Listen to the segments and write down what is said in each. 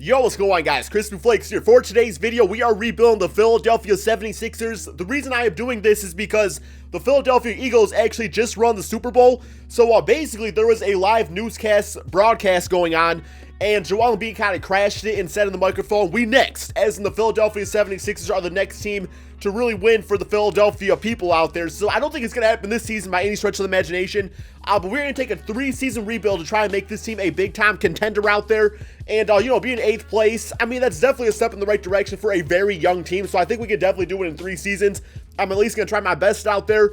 Yo, what's going on, guys? Crispy Flakes here. For today's video, we are rebuilding the Philadelphia 76ers. The reason I am doing this is because the Philadelphia Eagles actually just won the Super Bowl. So basically, there was a live broadcast going on, and Joel Embiid kind of crashed it and said in the microphone, "We next," as in the Philadelphia 76ers are the next team to really win for the Philadelphia people out there. So I don't think it's going to happen this season by any stretch of the imagination. But we're going to take a 3-season rebuild to try and make this team a big-time contender out there. And, be in 8th place. I mean, that's definitely a step in the right direction for a very young team. So I think we can definitely do it in 3 seasons. I'm at least going to try my best out there.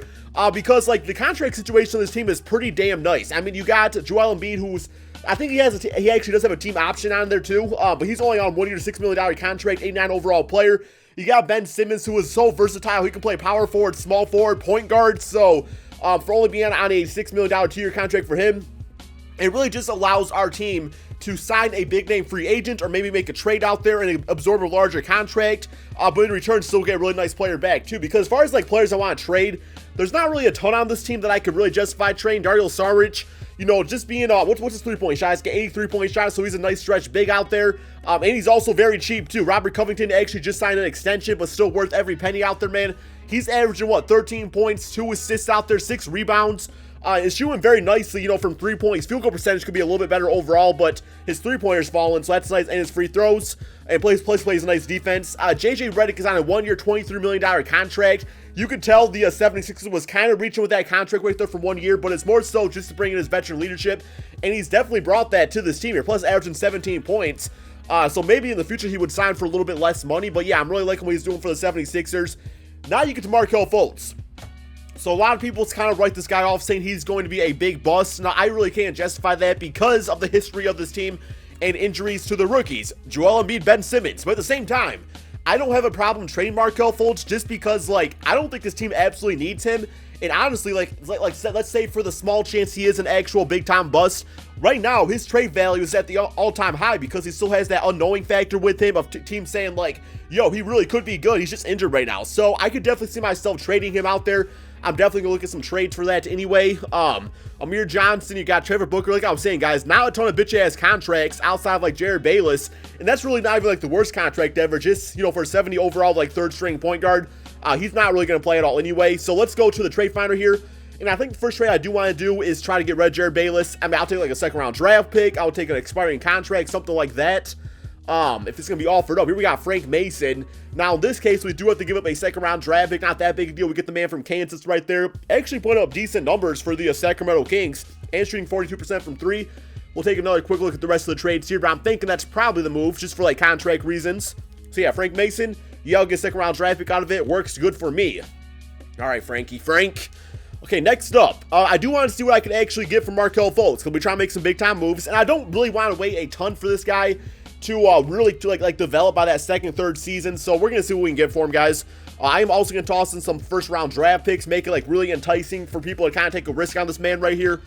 Because, the contract situation of this team is pretty damn nice. I mean, you got Joel Embiid, who's... I think he actually does have a team option on there, too. But he's only on 1 year, $6 million contract, 89 overall player. You got Ben Simmons, who is so versatile. He can play power forward, small forward, point guard. So, for only being on a $6 million 2-year contract for him, it really just allows our team to sign a big-name free agent or maybe make a trade out there and absorb a larger contract, but in return still get a really nice player back, too. Because as far as, players I want to trade, there's not really a ton on this team that I could really justify trading. Dario Saric, just being, what's his 3-point shot? He's got 80 3-point shots, so he's a nice stretch big out there. And he's also very cheap, too. Robert Covington actually just signed an extension, but still worth every penny out there, man. He's averaging, 13 points, 2 assists out there, 6 rebounds. Is shooting very nicely, from 3 points. Field goal percentage could be a little bit better overall, but his 3-pointer's fallen, so that's nice. And his free throws, and plays a nice defense. JJ Redick is on a 1-year, $23 million contract. You could tell the 76ers was kind of reaching with that contract right there for 1 year, but it's more so just to bring in his veteran leadership, and he's definitely brought that to this team here, plus averaging 17 points. So maybe in the future he would sign for a little bit less money, but yeah, I'm really liking what he's doing for the 76ers. Now you get to Markelle Fultz. So a lot of people kind of write this guy off saying he's going to be a big bust. Now, I really can't justify that because of the history of this team and injuries to the rookies, Joel Embiid, Ben Simmons. But at the same time, I don't have a problem trading Markelle Fultz just because, I don't think this team absolutely needs him. And honestly, let's say for the small chance he is an actual big-time bust, right now, his trade value is at the all-time high because he still has that unknowing factor with him of teams saying, yo, he really could be good. He's just injured right now. So I could definitely see myself trading him out there. I'm definitely going to look at some trades for that anyway. Amir Johnson, you got Trevor Booker. Like I was saying, guys, not a ton of bitch-ass contracts outside of, Jared Bayless. And that's really not even, the worst contract ever. Just, for 70 overall, third-string point guard. He's not really going to play at all anyway. So let's go to the trade finder here. And I think the first trade I do want to do is try to get rid of Jared Bayless. I mean, I'll take, a second-round draft pick. I'll take an expiring contract, something like that. If it's going to be offered up. Here we got Frank Mason. Now, in this case, we do have to give up a second-round draft pick. Not that big a deal. We get the man from Kansas right there. Actually putting up decent numbers for the Sacramento Kings. And shooting 42% from 3. We'll take another quick look at the rest of the trades here. But I'm thinking that's probably the move, just for, contract reasons. So, yeah, Frank Mason. Yeah, I'll get a second-round draft pick out of it. Works good for me. All right, Frank. Okay, next up, I do want to see what I can actually get from Markelle Fultz. Because we're trying to make some big-time moves. And I don't really want to wait a ton for this guy to really develop by that second, third season. So we're going to see what we can get for him, guys. I am also going to toss in some first-round draft picks, make it, really enticing for people to kind of take a risk on this man right here.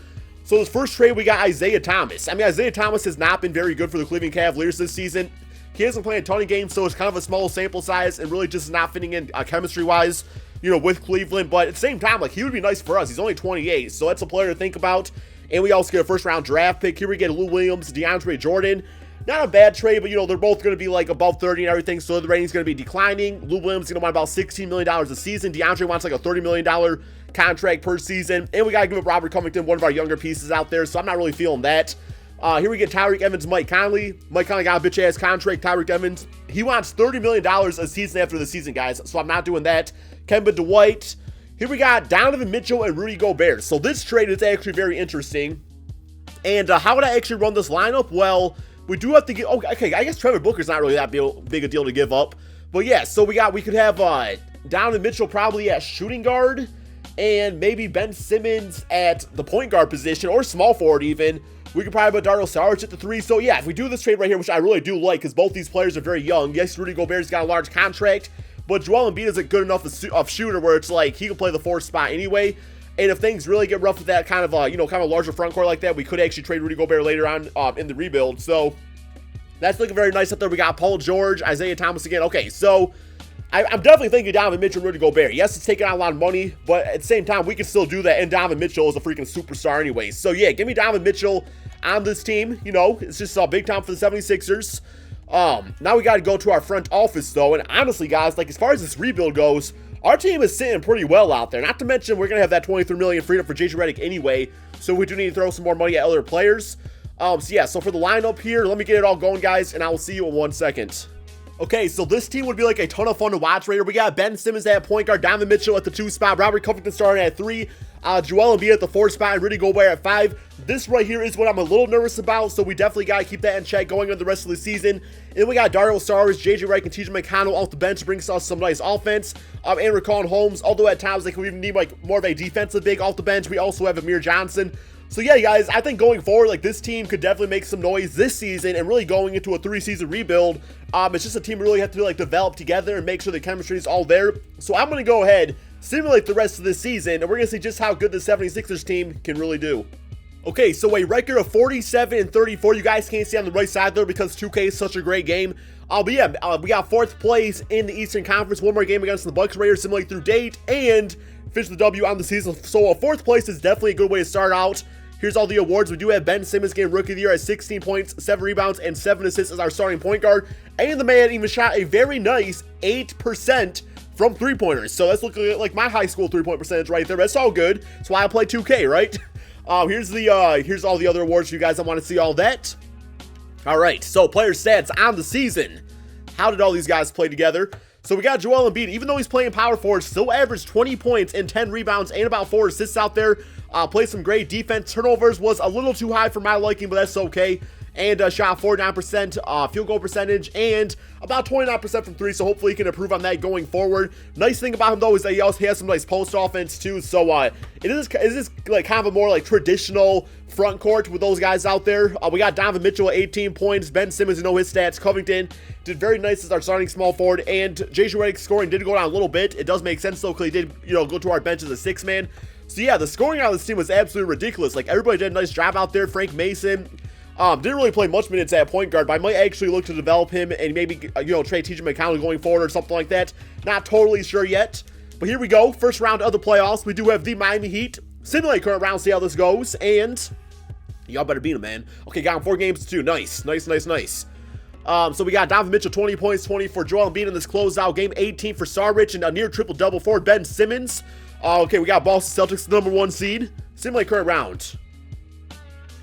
So this first trade, we got Isaiah Thomas. I mean, Isaiah Thomas has not been very good for the Cleveland Cavaliers this season. He hasn't played a ton of games, so it's kind of a small sample size and really just not fitting in chemistry-wise, with Cleveland. But at the same time, he would be nice for us. He's only 28, so that's a player to think about. And we also get a first-round draft pick. Here we get Lou Williams, DeAndre Jordan. Not a bad trade, but, they're both going to be, above 30 and everything, so the rating's going to be declining. Lou Williams is going to want about $16 million a season. DeAndre wants, a $30 million contract per season. And we got to give up Robert Covington, one of our younger pieces out there, so I'm not really feeling that. Here we get Tyreke Evans, Mike Conley. Mike Conley got a bitch-ass contract. Tyreke Evans, he wants $30 million a season after the season, guys, so I'm not doing that. Kemba Dwight. Here we got Donovan Mitchell and Rudy Gobert. So this trade is actually very interesting. And how would I actually run this lineup? Well, we do have to get, okay, I guess Trevor Booker's not really that big a deal to give up. But yeah, so we could have Donovan Mitchell probably at shooting guard, and maybe Ben Simmons at the point guard position, or small forward even. We could probably put Dario Saric at the 3. So yeah, if we do this trade right here, which I really do like, because both these players are very young. Yes, Rudy Gobert's got a large contract, but Joel Embiid isn't good enough of shooter where it's he can play the 4th spot anyway. And if things really get rough with that kind of, kind of larger front court like that, we could actually trade Rudy Gobert later on in the rebuild. So that's looking very nice up there. We got Paul George, Isaiah Thomas again. Okay, so I'm definitely thinking Donovan Mitchell and Rudy Gobert. Yes, it's taking out a lot of money, but at the same time, we can still do that. And Donovan Mitchell is a freaking superstar anyway. So yeah, give me Donovan Mitchell on this team. It's just a big time for the 76ers. Now we got to go to our front office, though, and honestly, guys, like, as far as this rebuild goes, our team is sitting pretty well out there. Not to mention, we're going to have that $23 million freed up for JJ Redick anyway, so we do need to throw some more money at other players. So yeah, so for the lineup here, let me get it all going, guys, and I will see you in 1 second. Okay, so this team would be like a ton of fun to watch right here. We got Ben Simmons at point guard, Donovan Mitchell at the 2 spot, Robert Covington starting at 3, Joel Embiid at the 4 spot, and Rudy Gobert at 5. This right here is what I'm a little nervous about, so we definitely got to keep that in check going on the rest of the season. And then we got Dario Saric, JJ Redick, and TJ McConnell off the bench, brings us some nice offense. And Rickon Holmes, although at times like we even need like more of a defensive big off the bench. We also have Amir Johnson. So yeah, guys, I think going forward, like, this team could definitely make some noise this season, and really going into a 3-season rebuild, it's just a team we really have to like develop together and make sure the chemistry is all there. So I'm going to go ahead, simulate the rest of this season, and we're going to see just how good the 76ers team can really do. Okay, so a record of 47-34. You guys can't see on the right side there because 2K is such a great game. But yeah, we got 4th place in the Eastern Conference. One more game against the Bucks right here, simulate through date, and finish the W on the season. So 4th place is definitely a good way to start out. Here's all the awards. We do have Ben Simmons getting Rookie of the Year at 16 points, 7 rebounds, and 7 assists as our starting point guard. And the man even shot a very nice 8% from three-pointers. So that's looking like my high school three-point percentage right there. That's all good. That's why I play 2K, right? Here's all the other awards for you guys. I want to see all that. All right, so player stats on the season. How did all these guys play together? So we got Joel Embiid, even though he's playing power forward, still averaged 20 points and 10 rebounds and about 4 assists out there. Played some great defense. Turnovers was a little too high for my liking, but that's okay. And shot 49% field goal percentage and about 29% from 3, so hopefully he can improve on that going forward. Nice thing about him, though, is that he also has some nice post offense, too. So it is like kind of a more like traditional front court with those guys out there. We got Donovan Mitchell at 18 points. Ben Simmons, you know his stats. Covington did very nice as our starting small forward. And JJ Redick's scoring did go down a little bit. It does make sense, though, because he did, go to our bench as a 6-man. So yeah, the scoring on this team was absolutely ridiculous. Like, everybody did a nice job out there. Frank Mason didn't really play much minutes at point guard, but I might actually look to develop him and maybe, trade TJ McConnell going forward or something like that. Not totally sure yet. But here we go. First round of the playoffs. We do have the Miami Heat. Simulate current round, see how this goes. And y'all better beat him, man. Okay, got him 4 games to 2. Nice. So we got Donovan Mitchell, 20 points, 20 for Joel Embiid in this closeout game, 18 for Saric, and a near triple-double for Ben Simmons. Okay, we got Boston Celtics, the #1 seed. Simulate current round.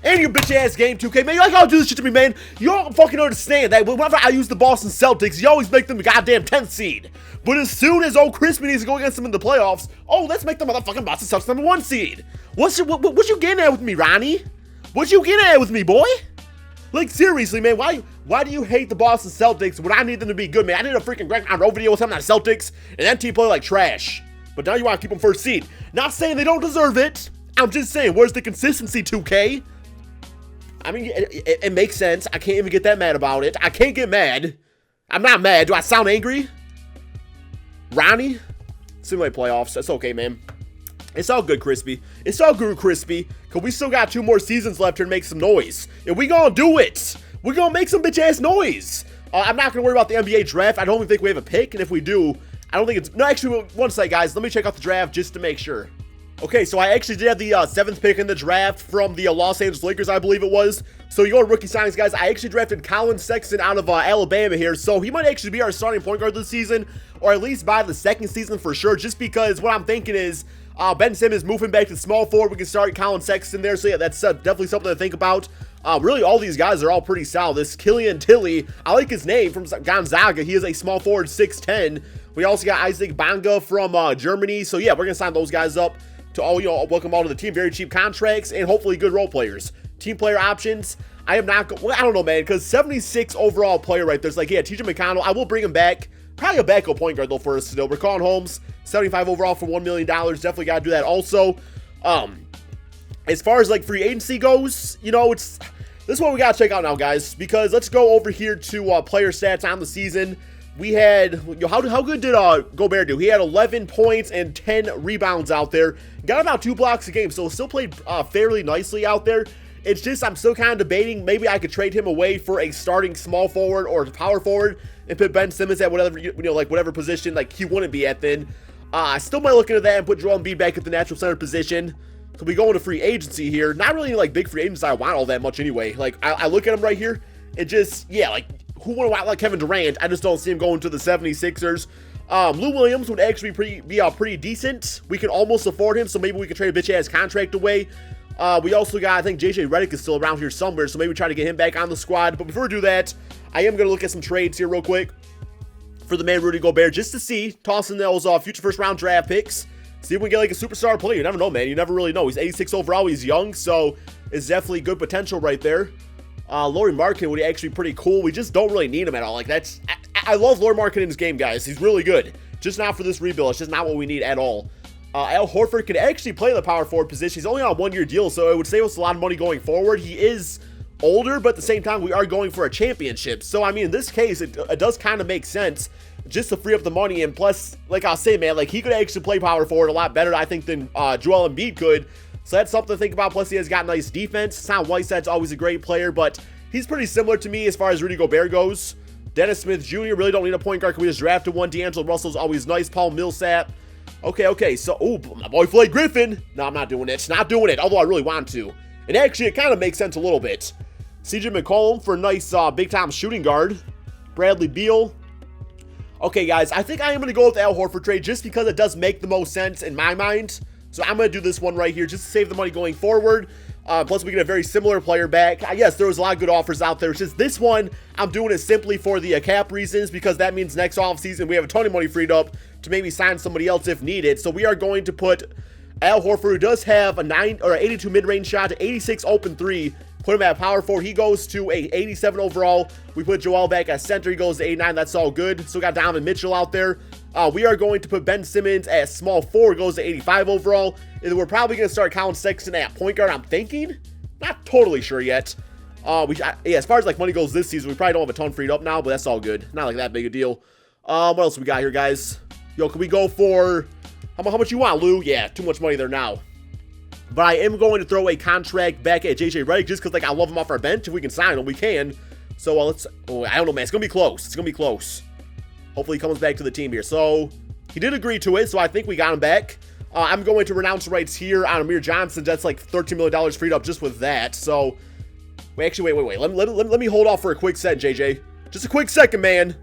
And your bitch-ass game, 2K, man. You like how do this shit to me, man. You don't fucking understand that whenever I use the Boston Celtics, you always make them the goddamn 10th seed. But as soon as old Crispy needs to go against them in the playoffs, oh, let's make the motherfucking Boston Celtics #1 seed. What you getting at with me, Ronnie? What you getting at with me, boy? Like, seriously, man, why do you hate the Boston Celtics when I need them to be good, man? I need a freaking Greg Monroe video with something on the Celtics, and that team play like trash. But now you want to keep them 1st seed. Not saying they don't deserve it. I'm just saying, where's the consistency, 2K? I mean, it makes sense. I can't even get that mad about it. I can't get mad. I'm not mad. Do I sound angry? Ronnie? Simulate playoffs. That's okay, man. It's all good, Crispy. It's all good, Crispy. Because we still got 2 more seasons left here to make some noise. And we gonna do it. We gonna make some bitch-ass noise. I'm not gonna worry about the NBA draft. I don't even think we have a pick. And if we do, I don't think it's... No, actually, one second, guys. Let me check out the draft just to make sure. Okay, so I actually did have the 7th pick in the draft from the Los Angeles Lakers, I believe it was. So you go to rookie signings, guys. I actually drafted Colin Sexton out of Alabama here. So he might actually be our starting point guard this season, or at least by the 2nd season for sure, just because what I'm thinking is Ben Simmons moving back to small forward. We can start Colin Sexton there. So yeah, that's definitely something to think about. Really, all these guys are all pretty solid. This Killian Tilly, I like his name, from Gonzaga. He is a small forward, 6'10". We also got Isaac Bonga from Germany. So yeah, we're going to sign those guys up to all, welcome all to the team. Very cheap contracts and hopefully good role players. Team player options. I am not, well, I don't know, man, because 76 overall player right there's like, yeah, TJ McConnell, I will bring him back. Probably a backup point guard, though, for us still. Rickon Holmes, 75 overall for $1 million. Definitely got to do that also. As far as, like, free agency goes, this is what we got to check out now, guys, because let's go over here to player stats on the season. We had, how good did Gobert do? He had 11 points and 10 rebounds out there. Got about 2 blocks a game, so still played fairly nicely out there. It's just I'm still kind of debating. Maybe I could trade him away for a starting small forward or power forward and put Ben Simmons at whatever, whatever position like he wouldn't be at then. I still might look into that and put Joel Embiid back at the natural center position. So we go into free agency here. Not really like big free agents I want all that much anyway. Like I look at him right here and just, yeah, like who would want like Kevin Durant? I just don't see him going to the 76ers. Lou Williams would actually be pretty decent. We can almost afford him, so maybe we can trade a bitch-ass contract away. We also got, I think JJ Redick is still around here somewhere, so maybe try to get him back on the squad. But before we do that, I am going to look at some trades here real quick for the man Rudy Gobert, just to see, tossing those future first-round draft picks. See if we can get like a superstar player. You never know, man. You never really know. He's 86 overall. He's young, so it's definitely good potential right there. Lauri Markkanen would be actually pretty cool. We just don't really need him at all. Like, that's... I love Lauri Markkanen's game, guys. He's really good. Just not for this rebuild. It's just not what we need at all. Al Horford can actually play the power forward position. He's only on a one-year deal, so it would save us a lot of money going forward. He is older, but at the same time, we are going for a championship. So, I mean, in this case, it does kind of make sense just to free up the money. And plus, like I was saying, man, like, he could actually play power forward a lot better, I think, than Joel Embiid could. So that's something to think about. Plus, he has got nice defense. Sam Whiteside's always a great player, but he's pretty similar to me as far as Rudy Gobert goes. Dennis Smith Jr. really don't need a point guard because we just drafted one. D'Angelo Russell's always nice. Paul Millsap. Okay. So, my boy Blake Griffin. No, I'm not doing it. Not doing it, although I really want to. And actually, it kind of makes sense a little bit. CJ McCollum for a nice big-time shooting guard. Bradley Beal. Okay, guys, I think I am going to go with the Al Horford trade just because it does make the most sense in my mind. So I'm going to do this one right here just to save the money going forward. Plus, we get a very similar player back. Yes, there was a lot of good offers out there. It's just this one, I'm doing it simply for the cap reasons because that means next offseason we have a ton of money freed up to maybe sign somebody else if needed. So we are going to put Al Horford, who does have a 82 mid-range shot, 86 open three. Put him at power forward. He goes to a 87 overall. We put Joel back at center. He goes to 89. That's all good. Still got Donovan Mitchell out there. We are going to put Ben Simmons at small forward. Goes to 85 overall. And we're probably going to start Colin Sexton at point guard, I'm thinking. Not totally sure yet. Yeah, as far as like money goes this season, we probably don't have a ton freed up now, but that's all good. Not like that big a deal. What else we got here, guys? Yo, can we go for... How much you want, Lou? Yeah, too much money there now. But I am going to throw a contract back at JJ Redick just because, like, I love him off our bench. If we can sign him, we can. So, let's... Oh, I don't know, man. It's going to be close. It's going to be close. Hopefully, he comes back to the team here. So, he did agree to it, so I think we got him back. I'm going to renounce rights here on Amir Johnson. That's, like, $13 million freed up just with that. So, wait. Let me hold off for a quick second, JJ. Just a quick second, man.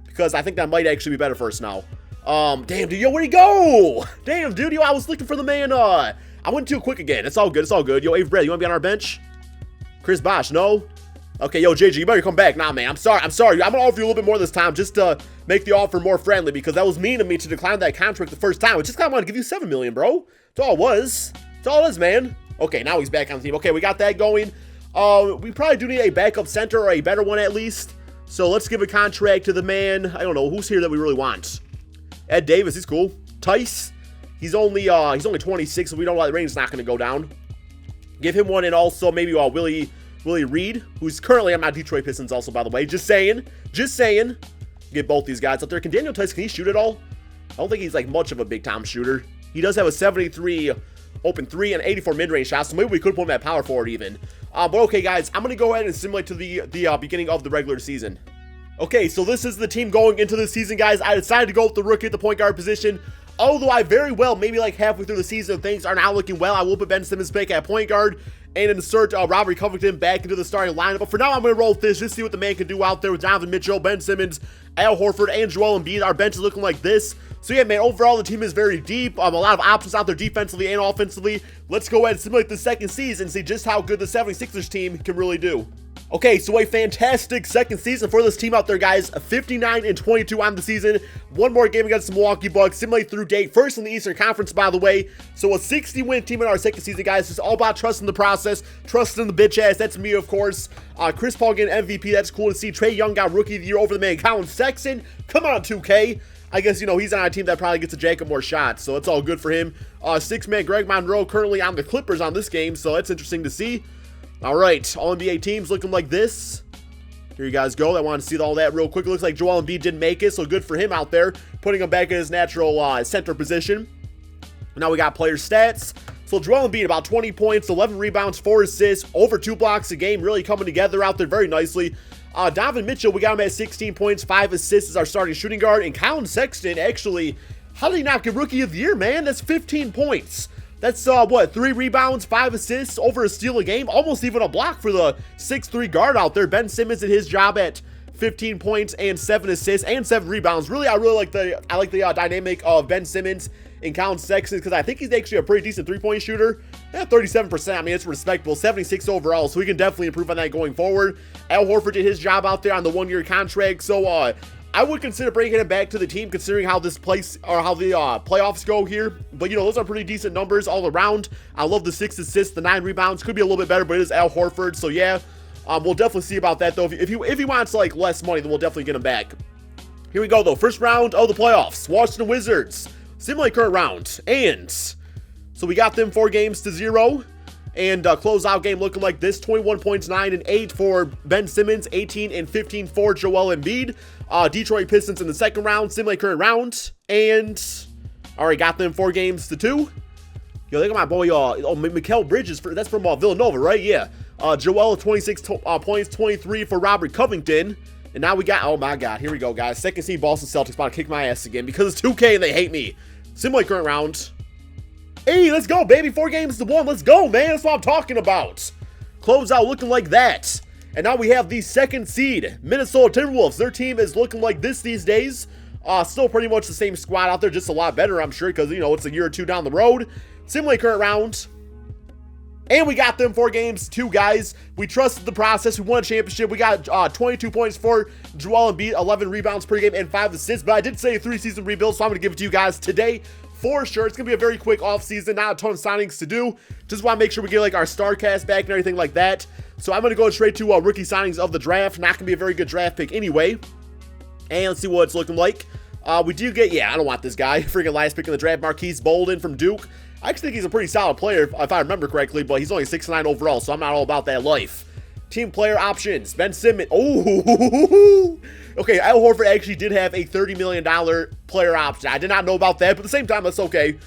Because I think that might actually be better for us now. Damn, dude. Yo, where'd he go? Damn, dude. Yo, I was looking for the man, I went too quick again. It's all good. It's all good. Yo, Avery Bradley, you want to be on our bench? Chris Bosh, no? Okay, yo, JJ, you better come back. Nah, man, I'm sorry. I'm going to offer you a little bit more this time just to make the offer more friendly because that was mean of me to decline that contract the first time. I just kind of want to give you $7 million, bro. That's all it was. That's all it is, man. Okay, now he's back on the team. Okay, we got that going. We probably do need a backup center or a better one at least. So let's give a contract to the man. I don't know. Who's here that we really want? Ed Davis, he's cool. Tice. He's only 26, so we don't know why the range is not going to go down. Give him one, and also maybe Willie Reed, who's currently on my Detroit Pistons also, by the way. Just saying. Get both these guys up there. Can Daniel Tice, can he shoot at all? I don't think he's like much of a big-time shooter. He does have a 73 open three and 84 mid-range shots, so maybe we could put him at power forward even. But okay, guys, I'm going to go ahead and simulate to the beginning of the regular season. Okay, so this is the team going into the season, guys. I decided to go with the rookie at the point guard position. Although I very well, maybe like halfway through the season, things are not looking well. I will put Ben Simmons back at point guard and insert Robert Covington back into the starting lineup. But for now, I'm going to roll with this, just see what the man can do out there with Donovan Mitchell, Ben Simmons, Al Horford, and Joel Embiid. Our bench is looking like this. So yeah, man, overall, the team is very deep. A lot of options out there defensively and offensively. Let's go ahead and simulate the second season and see just how good the 76ers team can really do. Okay, so a fantastic second season for this team out there, guys. 59-22 on the season. One more game against the Milwaukee Bucks. Simulate through date. First in the Eastern Conference, by the way. So a 60-win team in our second season, guys. It's all about trusting the process, trusting the bitch ass. That's me, of course. Chris Paul getting MVP. That's cool to see. Trae Young got Rookie of the Year over the man. Colin Sexton. Come on, 2K. I guess, you know, he's on a team that probably gets to jack up more shots, so it's all good for him. Six-man Greg Monroe currently on the Clippers on this game, so that's interesting to see. All right, all-NBA teams looking like this. Here you guys go. I want to see all that real quick. It looks like Joel Embiid didn't make it, so good for him out there, putting him back in his natural center position. Now we got player stats. So Joel Embiid, about 20 points, 11 rebounds, 4 assists, over 2 blocks a game, really coming together out there very nicely. Donovan Mitchell, we got him at 16 points, 5 assists as our starting shooting guard. And Colin Sexton, actually, how did he not get Rookie of the Year, man? That's 15 points. That's, 3 rebounds, 5 assists, over a steal a game. Almost even a block for the 6'3 guard out there. Ben Simmons did his job at 15 points and 7 assists and 7 rebounds. Really, I like the dynamic of Ben Simmons and Colin Sexton, because I think he's actually a pretty decent three-point shooter. Yeah, 37%. I mean, it's respectable. 76 overall, so we can definitely improve on that going forward. Al Horford did his job out there on the one-year contract, so I would consider bringing him back to the team, considering how this place, or how the playoffs go here. But, you know, those are pretty decent numbers all around. I love the 6 assists, the 9 rebounds. Could be a little bit better, but it is Al Horford, so yeah. We'll definitely see about that, though. If he wants, like, less money, then we'll definitely get him back. Here we go, though. First round of the playoffs. Washington Wizards. Similar current round. And so we got them 4-0. And closeout game looking like this. 21 points, 9 and 8 for Ben Simmons. 18 and 15 for Joel Embiid. Detroit Pistons in the second round. Similar current round. And, all right, got them 4-2. Yo, look at my boy, Mikal Bridges. That's from Villanova, right? Yeah. Joel, 26 points, 23 for Robert Covington. And now we got, oh my God, here we go, guys. Second seed Boston Celtics about to kick my ass again because it's 2K and they hate me. Similar current round. Hey, let's go, baby. 4-1. Let's go, man. That's what I'm talking about. Close out looking like that. And now we have the second seed, Minnesota Timberwolves. Their team is looking like this these days. Still pretty much the same squad out there, just a lot better, I'm sure, because, you know, it's a year or two down the road. Similar current round. And we got them 4-2, guys. We trusted the process. We won a championship. We got 22 points for Joel Embiid, 11 rebounds per game, and 5 assists. But I did say a 3-season rebuild, so I'm going to give it to you guys today for sure. It's going to be a very quick offseason. Not a ton of signings to do. Just want to make sure we get, like, our star cast back and everything like that. So I'm going to go straight to rookie signings of the draft. Not going to be a very good draft pick anyway. And let's see what it's looking like. We do get, yeah, I don't want this guy. Freaking last pick in the draft, Marquise Bolden from Duke. I actually think he's a pretty solid player, if I remember correctly, but he's only 6'9" overall, so I'm not all about that life. Team player options, Ben Simmons. Oh, okay, Al Horford actually did have a $30 million player option. I did not know about that, but at the same time, that's okay.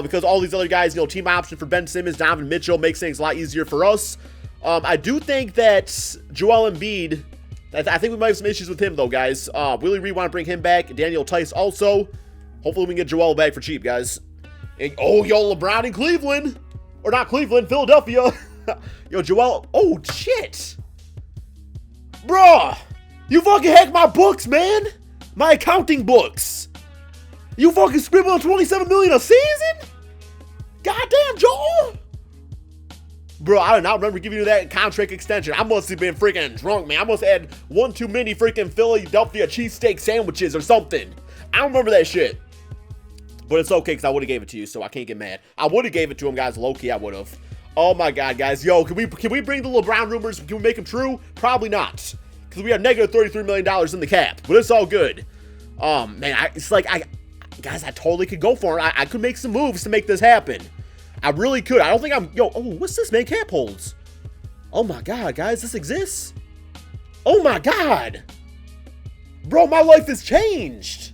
Because all these other guys, you know, team option for Ben Simmons, Donovan Mitchell makes things a lot easier for us. I do think that Joel Embiid, I think we might have some issues with him, though, guys. Really, want to bring him back. Daniel Tice also. Hopefully, we can get Joel back for cheap, guys. And, oh, yo, LeBron in Cleveland. Or not Cleveland, Philadelphia. Yo, Joel. Oh, shit. Bruh. You fucking hacked my books, man. My accounting books. You fucking scribbled $27 million a season? Goddamn, Joel. Bro, I do not remember giving you that contract extension. I must have been freaking drunk, man. I must have had one too many freaking Philadelphia cheesesteak sandwiches or something. I don't remember that shit. But it's okay, because I would have gave it to you, so I can't get mad. I would have gave it to him, guys. Low-key, I would have. Oh, my God, guys. Yo, can we bring the LeBron rumors? Can we make them true? Probably not. Because we are negative $33 million in the cap. But it's all good. Man, it's like, guys, I totally could go for it. I could make some moves to make this happen. I really could. I don't think I'm... Yo, oh, what's this, man? Cap holds. Oh, my God, guys. This exists? Oh, my God. Bro, my life has changed.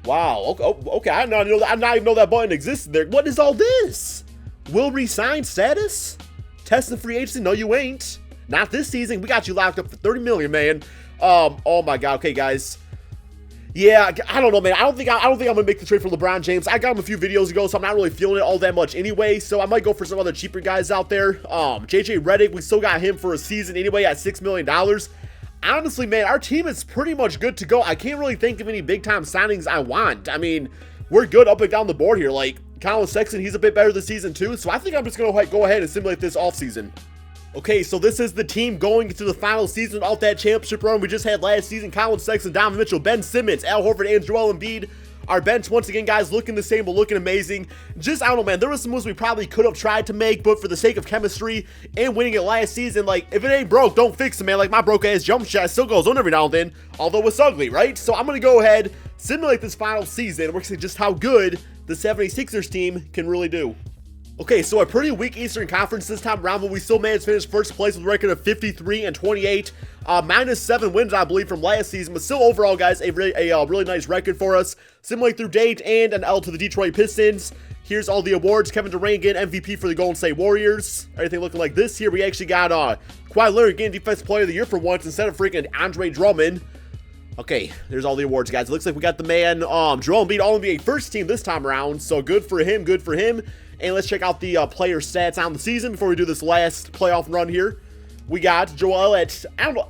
Wow, okay, I did not even know that button existed there. What is all this? Will resign status? Testing free agency? No, you ain't. Not this season. We got you locked up for $30 million, man. Oh my God. Okay, guys. Yeah, I don't know, man. I don't think I'm gonna make the trade for LeBron James. I got him a few videos ago, so I'm not really feeling it all that much anyway. So I might go for some other cheaper guys out there. JJ Redick, we still got him for a season anyway at $6 million. Honestly, man, our team is pretty much good to go. I can't really think of any big-time signings I want. I mean, we're good up and down the board here. Like, Colin Sexton, he's a bit better this season, too. So I think I'm just going to go ahead and simulate this offseason. Okay, so this is the team going into the final season of that championship run we just had last season. Colin Sexton, Donovan Mitchell, Ben Simmons, Al Horford, and Joel Embiid. Our bench, once again, guys, looking the same, but looking amazing. Just, I don't know, man, there were some moves we probably could have tried to make, but for the sake of chemistry and winning it last season, like, if it ain't broke, don't fix it, man. Like, my broke-ass jump shot still goes on every now and then, although it's ugly, right? So I'm going to go ahead, simulate this final season, and we're going to see just how good the 76ers team can really do. Okay, so a pretty weak Eastern Conference this time around, but we still managed to finish first place with a record of 53-28. -7 wins, I believe, from last season, but still overall, guys, a really nice record for us. Similarly through date, and an L to the Detroit Pistons. Here's all the awards. Kevin Durant again, MVP for the Golden State Warriors. Everything looking like this here. We actually got Kawhi Leonard getting Defensive Player of the Year for once instead of freaking Andre Drummond. Okay, there's all the awards, guys. It looks like we got the man, Joel Embiid, All-NBA first team this time around, so good for him, good for him. And let's check out the player stats on the season before we do this last playoff run here. We got Joel at, I don't know,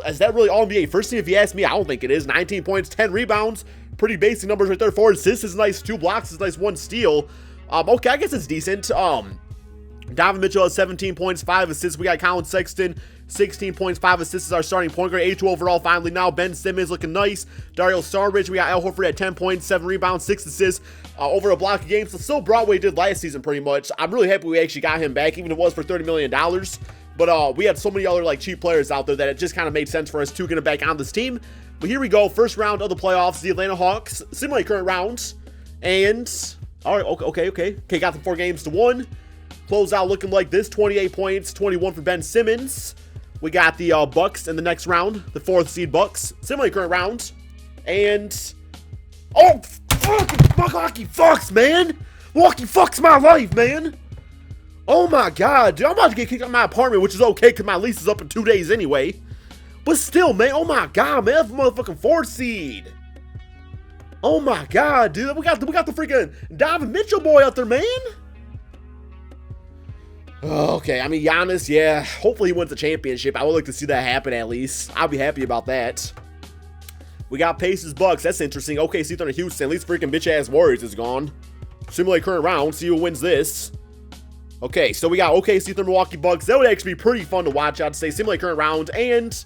Is that really all NBA first team? If you ask me, I don't think it is. 19 points, 10 rebounds. Pretty basic numbers right there. 4 assists is nice. 2 blocks is nice. 1 steal. Okay, I guess it's decent. Donovan Mitchell has 17 points, 5 assists. We got Colin Sexton, 16 points, 5 assists is our starting point guard. 82 overall finally now. Ben Simmons looking nice. Dario Saric, we got Al Horford at 10 points, 7 rebounds, 6 assists, over a block a game. So still brought what he did last season pretty much. I'm really happy we actually got him back, even if it was for $30 million. But we had so many other like cheap players out there that it just kind of made sense for us to get him back on this team. But here we go, first round of the playoffs. The Atlanta Hawks, similar current rounds. And, all right, okay, got the 4 games to 1. Close out looking like this, 28 points, 21 for Ben Simmons. We got the Bucks in the next round, the 4th seed Bucks, similar current round. And, oh, fucking Milwaukee fucks, man. Milwaukee fucks my life, man. Oh my God, dude, I'm about to get kicked out of my apartment, which is okay because my lease is up in 2 days anyway. But still, man, oh my God, man, that's a motherfucking 4th seed. Oh my God, dude, we got the freaking Donovan Mitchell boy out there, man. Okay, I mean, Giannis, yeah, hopefully he wins the championship. I would like to see that happen at least. I'll be happy about that. We got Pacers Bucks, that's interesting. OKC Thunder Houston, at least freaking bitch-ass Warriors is gone. Simulate current round, see who wins this. Okay, so we got OKC Thunder Milwaukee Bucks. That would actually be pretty fun to watch, I'd say. Simulate current round, and...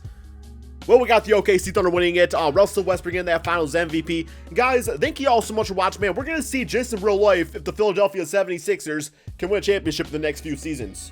well, we got the OKC Thunder winning it. Russell Westbrook in that finals MVP. Guys, thank you all so much for watching, man. We're going to see just in real life if the Philadelphia 76ers can win a championship in the next few seasons.